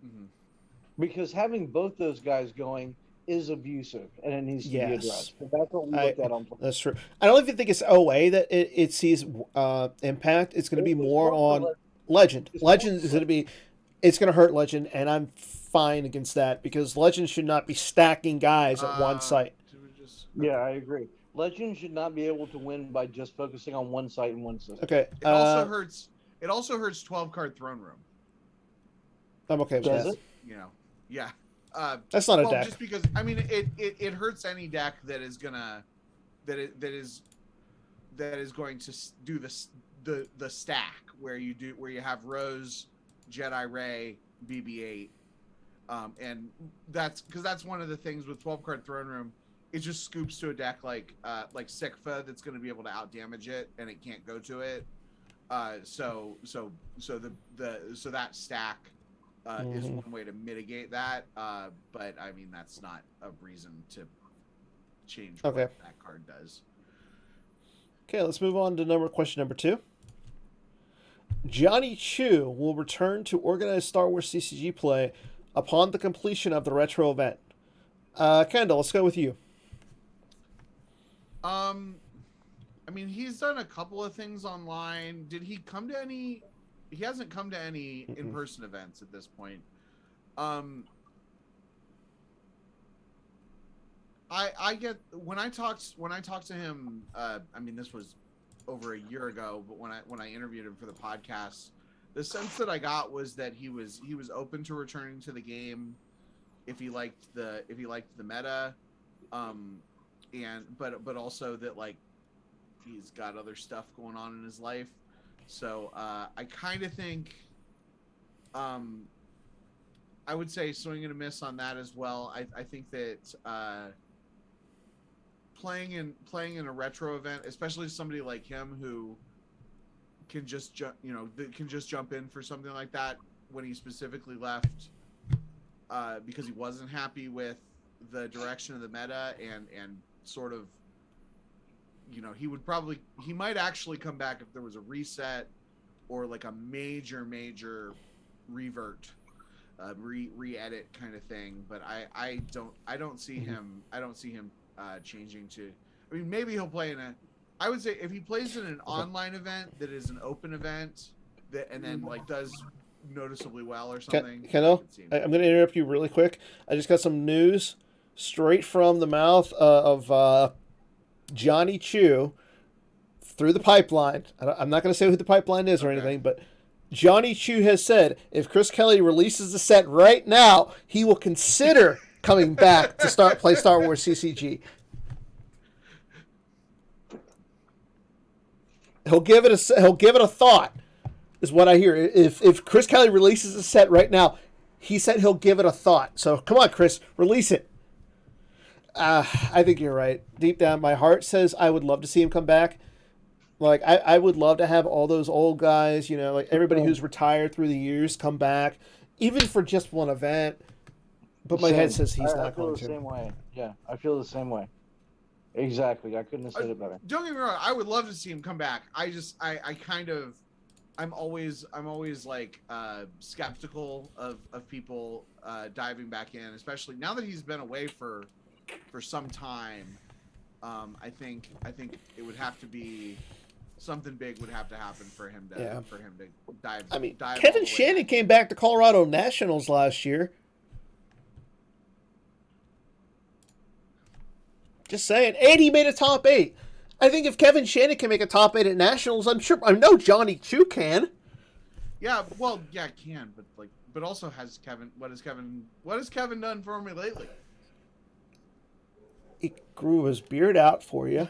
Mm-hmm. Because having both those guys going is abusive, and it needs to be addressed. But that's what we looked at on. That's true. I don't even think it's OA that it sees impact. It's going to be more on Legend. Legend is going to be. It's going to hurt Legend, and I'm fine against that because Legend should not be stacking guys at one site. Yeah, I agree. Legend should not be able to win by just focusing on one site and one system. Okay. It also hurts. It also hurts 12-card throne room. I'm okay with that. Yeah. That's not a deck. Just because it hurts any deck that is going to do the stack where you have Rose, Jedi Ray, BB-8, and that's one of the things with 12-card throne room. It just scoops to a deck like Sikfa that's going to be able to outdamage it, and it can't go to it. So that stack is one way to mitigate that. But I mean that's not a reason to change what that card does. Okay, let's move on to question number 2. Johnny Chu will return to organized Star Wars CCG play upon the completion of the retro event. Kendall, let's go with you. I mean, he's done a couple of things online. Did he come to any? He hasn't come to any in-person events at this point. I get when I talked to him. I mean, this was over a year ago, but when I interviewed him for the podcast, the sense that I got was that he was open to returning to the game if he liked the meta, but also that like he's got other stuff going on in his life. So I kind of think I would say swing and a miss on that as well. I think that playing in a retro event, especially somebody like him who can just jump in for something like that when he specifically left because he wasn't happy with the direction of the meta and sort of, he might actually come back if there was a reset or like a major revert, re-edit kind of thing. But I don't see him changing to. I mean, maybe he'll play I would say if he plays in an online event that is an open event and then like does noticeably well or something. Kendall, I'm going to interrupt you really quick. I just got some news straight from the mouth of Johnny Chu through the pipeline. I'm not going to say who the pipeline is or anything, but Johnny Chu has said if Chris Kelly releases the set right now, he will consider coming back to play Star Wars CCG. He'll give it a thought, is what I hear. If Chris Kelly releases the set right now, he said he'll give it a thought. So come on, Chris, release it. I think you're right. Deep down, my heart says I would love to see him come back. Like I would love to have all those old guys, like everybody who's retired through the years come back, even for just one event. But my head says he's not going to. I feel the same way. Yeah, I feel the same way. Exactly. I couldn't have said it better. Don't get me wrong. I would love to see him come back. I'm always like skeptical of people diving back in, especially now that he's been away for some time. I think it would have to be something big would have to happen for him to dive. I mean, dive Kevin Shannon came back to Colorado Nationals last year. Just saying. And he made a top 8. I think if Kevin Shannon can make a top 8 at Nationals, I know Johnny Chu can. Yeah, well, yeah, can, but also what has Kevin done for me lately? He grew his beard out for you.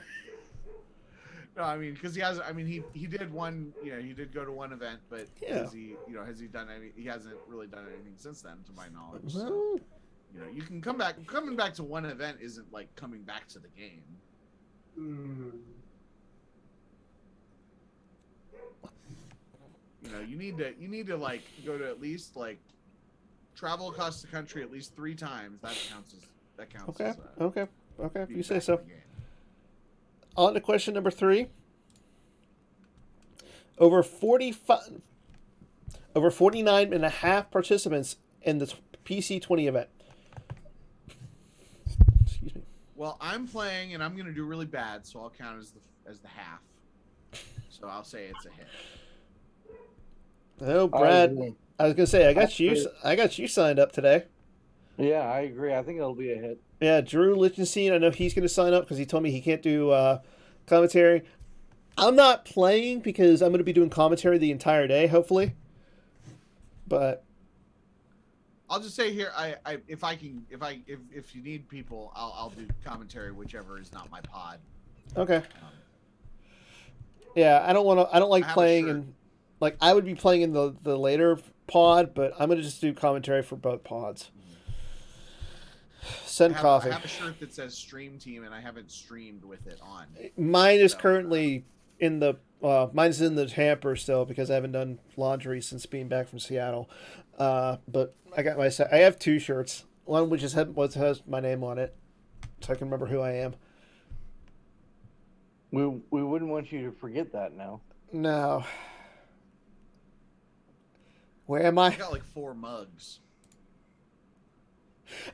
No, I mean, because he did one, he did go to one event, but has he done any? He hasn't really done anything since then, to my knowledge. So, you can coming back to one event isn't like coming back to the game. You need to like go to at least like travel across the country at least 3 times. That counts. Okay. If you say so. On to question number 3. Over 49 and a half participants in the Pc20 event. Excuse me. Well, I'm playing and I'm going to do really bad, so I'll count as the half. So I'll say it's a hit. Oh, Brad, I was going to say I got you signed up today. Yeah, I agree. I think it'll be a hit. Yeah, Drew Lichtenstein, I know he's going to sign up because he told me he can't do commentary. I'm not playing because I'm going to be doing commentary the entire day, hopefully. But I'll just say here, if you need people, I'll do commentary, whichever is not my pod. Okay. Yeah, I don't like playing in, like I would be playing in the later pod, but I'm going to just do commentary for both pods. Send coffee. I have a shirt that says Stream Team, and I haven't streamed with it on. Mine is currently in the mine's in the hamper still because I haven't done laundry since being back from Seattle. But I have 2 shirts. One which has my name on it, so I can remember who I am. We wouldn't want you to forget that now. No. Where am I? I got like 4 mugs.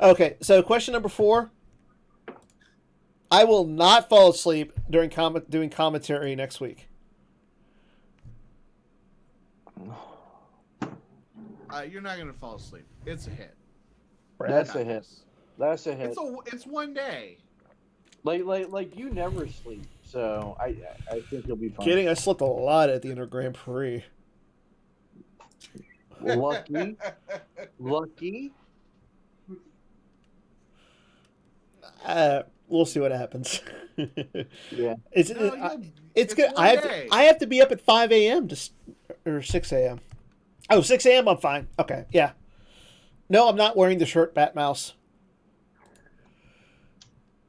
Okay, so question number 4. I will not fall asleep during doing commentary next week. You're not gonna fall asleep. It's a hit. That's a hit. That's a hit. It's one day. Like you never sleep, so I think you'll be fine. Kidding, I slept a lot at the Inter Grand Prix. Lucky. We'll see what happens. Yeah, it's good. I have to be up at 5 a.m. or 6 a.m. Oh, 6 a.m. I'm fine. Okay, yeah. No, I'm not wearing the shirt, Bat Mouse.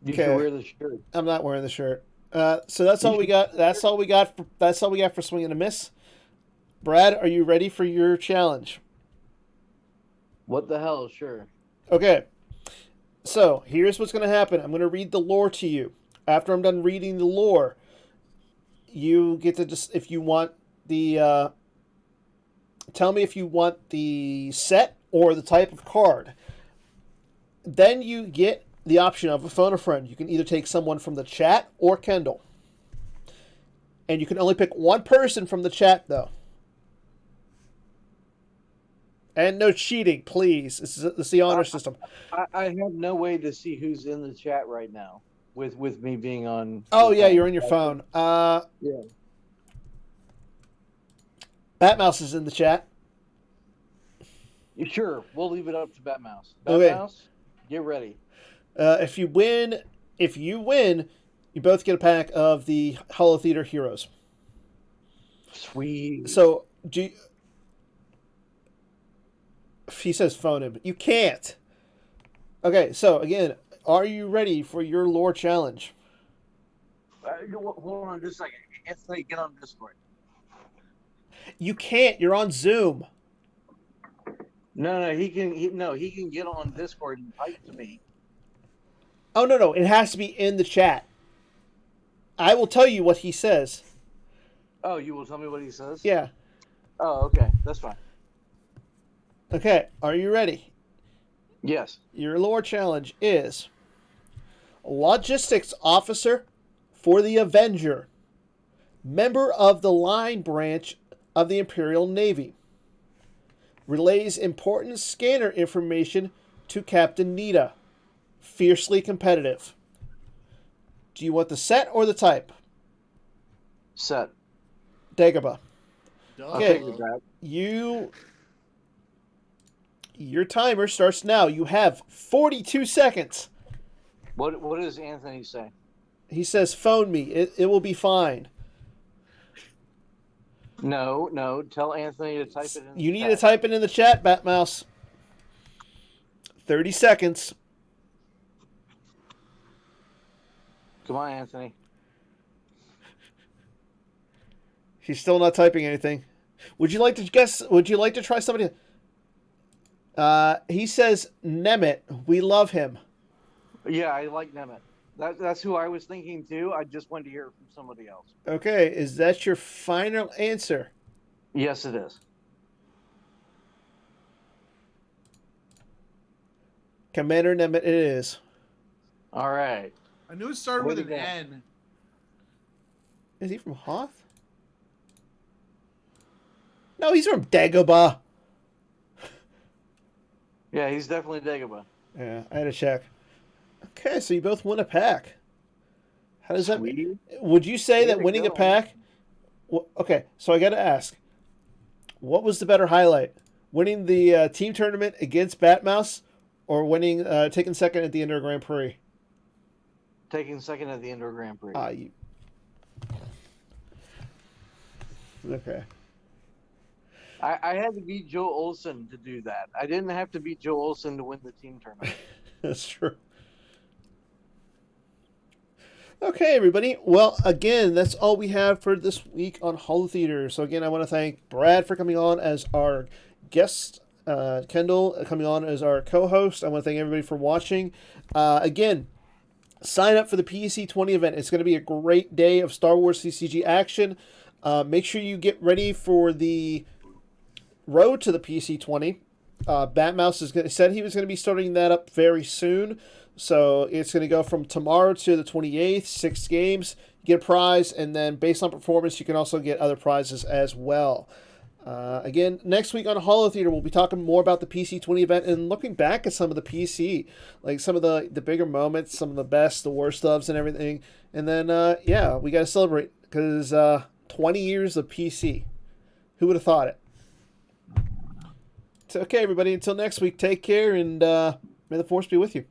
You Okay. should wear the shirt. I'm not wearing the shirt. So that's You all we should- got. That's all we got. That's all we got for swing and a miss. Brad, are you ready for your challenge? What the hell? Sure. Okay. So here's what's going to happen. I'm going to read the lore to you. After I'm done reading the lore, you get to just if you want the tell me if you want the set or the type of card. Then you get the option of a phone a friend. You can either take someone from the chat or Kendall. And you can only pick one person from the chat, though. And no cheating, please. This is the honor system. I have no way to see who's in the chat right now with me being on. Oh, yeah, you're on your phone. Yeah. Batmouse is in the chat. Sure, we'll leave it up to Batmouse. Okay. Batmouse, get ready. If you win, you both get a pack of the Hollow Theater Heroes. Sweet. So, he says phone him. You can't. Okay, so again, are you ready for your lore challenge? Hold on just a second. Anthony, get on Discord. You can't. You're on Zoom. No, he can get on Discord and type to me. Oh, no. It has to be in the chat. I will tell you what he says. Oh, you will tell me what he says? Yeah. Oh, okay. That's fine. Okay, are you ready? Yes. Your lore challenge is Logistics Officer for the Avenger, member of the Line Branch of the Imperial Navy. Relays important scanner information to Captain Nita. Fiercely competitive. Do you want the set or the type? Set. Dagobah. Duh. I'll Okay. take it back. Your timer starts now. You have 42 seconds. What does Anthony say? He says, phone me. It will be fine. No. Tell Anthony to type it in. You need to type it in the chat, Batmouse. 30 seconds. Come on, Anthony. He's still not typing anything. Would you like to guess? Would you like to try somebody? He says, Nemeth. We love him. Yeah, I like Nemeth. That's who I was thinking too. I just wanted to hear it from somebody else. Okay, is that your final answer? Yes, it is. Commander Nemeth, it is. All right. I knew it started Way with to an go. N. Is he from Hoth? No, he's from Dagobah. Yeah, he's definitely Dagobah. Yeah, I had to check. Okay, so you both won a pack. How does that mean? Would you say Way that to winning a go. pack? Well, okay, so I got to ask, what was the better highlight? Winning the team tournament against Batmouse, or winning, taking second at the Indoor Grand Prix? Taking second at the Indoor Grand Prix. Okay. I had to beat Joe Olsen to do that. I didn't have to beat Joe Olsen to win the team tournament. That's true. Okay, everybody. Well, again, that's all we have for this week on Hollow Theater. So, again, I want to thank Brad for coming on as our guest, Kendall coming on as our co-host. I want to thank everybody for watching. Again, sign up for the Pc20 event. It's going to be a great day of Star Wars CCG action. Make sure you get ready for the road to the Pc20. Batmouse said he was going to be starting that up very soon. So it's going to go from tomorrow to the 28th, 6 games. You get a prize, and then based on performance, you can also get other prizes as well. Again, next week on Hollow Theater, we'll be talking more about the Pc20 event and looking back at some of the PC, like some of the bigger moments, some of the best, the worst ofs, and everything. And then, we got to celebrate because 20 years of PC. Who would have thought it? So, okay, everybody, until next week, take care, and may the Force be with you.